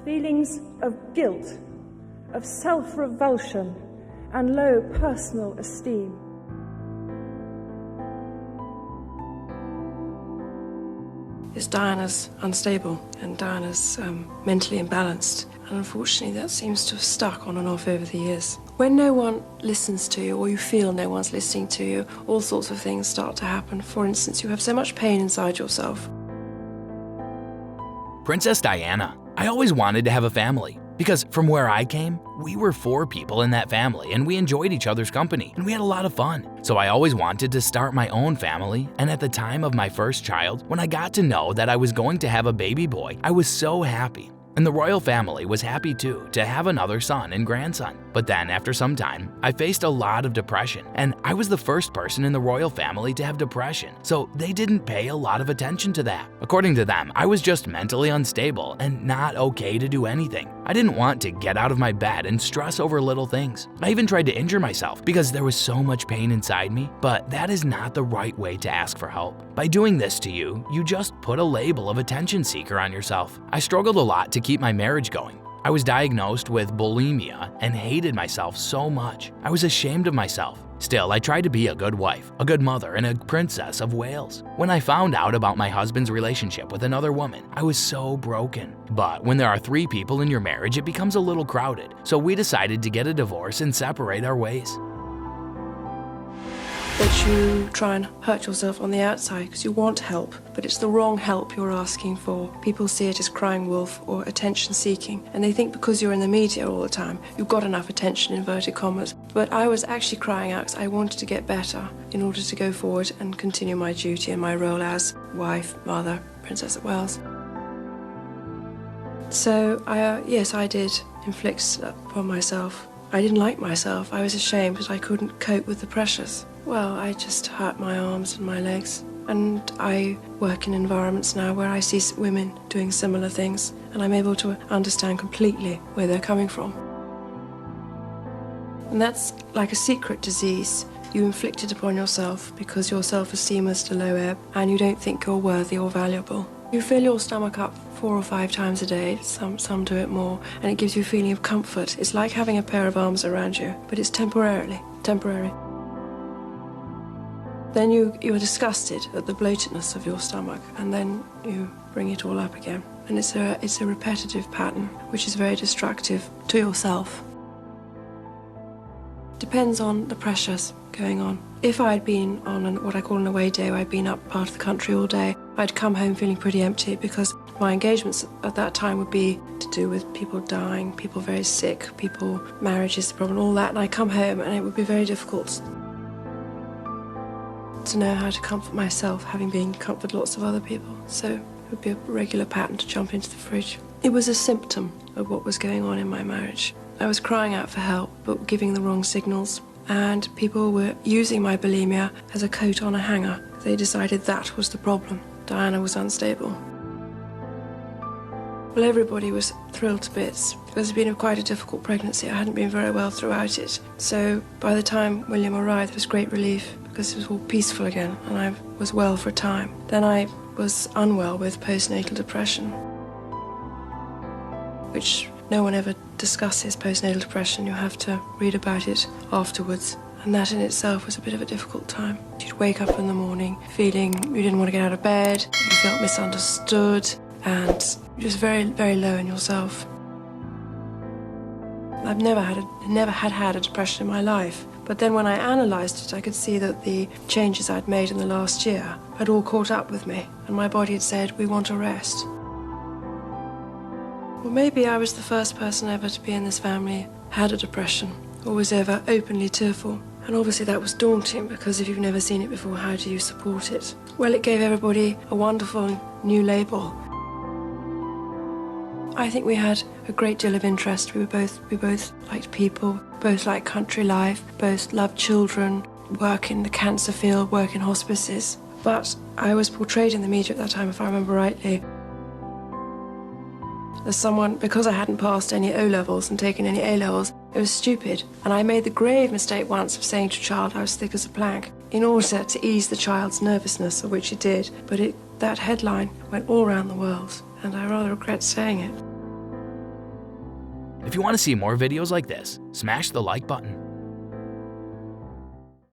Feelings of guilt, of self-revulsion, and low personal esteem. Diana's unstable and Diana's mentally imbalanced, and unfortunately that seems to have stuck on and off over the years. When no one listens to you, or you feel no one's listening to you, all sorts of things start to happen. For instance, you have so much pain inside yourself. Princess Diana. I always wanted to have a family, because from where I came, we were 4 people in that family and we enjoyed each other's company and we had a lot of fun. So I always wanted to start my own family, and at the time of my first child, when I got to know that I was going to have a baby boy, I was so happy. And the royal family was happy too, to have another son and grandson. But then after some time, I faced a lot of depression, and I was the first person in the royal family to have depression, so they didn't pay a lot of attention to that. According to them, I was just mentally unstable and not okay to do anything. I didn't want to get out of my bed and stress over little things. I even tried to injure myself because there was so much pain inside me, but that is not the right way to ask for help. By doing this to you, you just put a label of attention seeker on yourself. I struggled a lot to keep my marriage going. I was diagnosed with bulimia and hated myself so much. I was ashamed of myself. Still, I tried to be a good wife, a good mother, and a princess of Wales. When I found out about my husband's relationship with another woman, I was so broken. But when there are 3 people in your marriage, it becomes a little crowded. So we decided to get a divorce and separate our ways. That you try and hurt yourself on the outside because you want help, but it's the wrong help you're asking for. People see it as crying wolf or attention seeking, and they think because you're in the media all the time, you've got enough attention, inverted commas. But I was actually crying out because I wanted to get better in order to go forward and continue my duty and my role as wife, mother, Princess of Wales. So, yes, I did inflict upon myself. I didn't like myself. I was ashamed that I couldn't cope with the pressures. Well, I just hurt my arms and my legs. And I work in environments now where I see women doing similar things, and I'm able to understand completely where they're coming from. And that's like a secret disease you inflicted upon yourself because your self-esteem is at a low ebb and you don't think you're worthy or valuable. You fill your stomach up 4 or 5 times a day, some do it more, and it gives you a feeling of comfort. It's like having a pair of arms around you, but it's temporary. Then you are disgusted at the bloatedness of your stomach, and then you bring it all up again. And it's a repetitive pattern, which is very destructive to yourself. Depends on the pressures going on. If I'd been on what I call an away day, where I'd been up part of the country all day, I'd come home feeling pretty empty because my engagements at that time would be to do with people dying, people very sick, marriages, the problem, all that. And I'd come home and it would be very difficult to know how to comfort myself, having been comfort lots of other people. So it would be a regular pattern to jump into the fridge. It was a symptom of what was going on in my marriage. I was crying out for help, but giving the wrong signals. And people were using my bulimia as a coat on a hanger. They decided that was the problem. Diana was unstable. Well, everybody was thrilled to bits. It was been quite a difficult pregnancy. I hadn't been very well throughout it. So by the time William arrived, there was great relief because it was all peaceful again and I was well for a time. Then I was unwell with postnatal depression, which no one ever discusses postnatal depression. You have to read about it afterwards. And that in itself was a bit of a difficult time. You'd wake up in the morning feeling you didn't want to get out of bed, you felt misunderstood, and just very, very low in yourself. I've never had a depression in my life. But then when I analysed it, I could see that the changes I'd made in the last year had all caught up with me, and my body had said, we want a rest. Well, maybe I was the first person ever to be in this family had a depression, or was ever openly tearful. And obviously that was daunting, because if you've never seen it before, how do you support it? Well, it gave everybody a wonderful new label. I think we had a great deal of interest. We both liked people, both liked country life, both loved children, work in the cancer field, work in hospices. But I was portrayed in the media at that time, if I remember rightly, as someone, because I hadn't passed any O-levels and taken any A-levels, it was stupid. And I made the grave mistake once of saying to a child I was thick as a plank in order to ease the child's nervousness, of which it did. But that headline went all around the world, and I rather regret saying it. If you want to see more videos like this, smash the like button.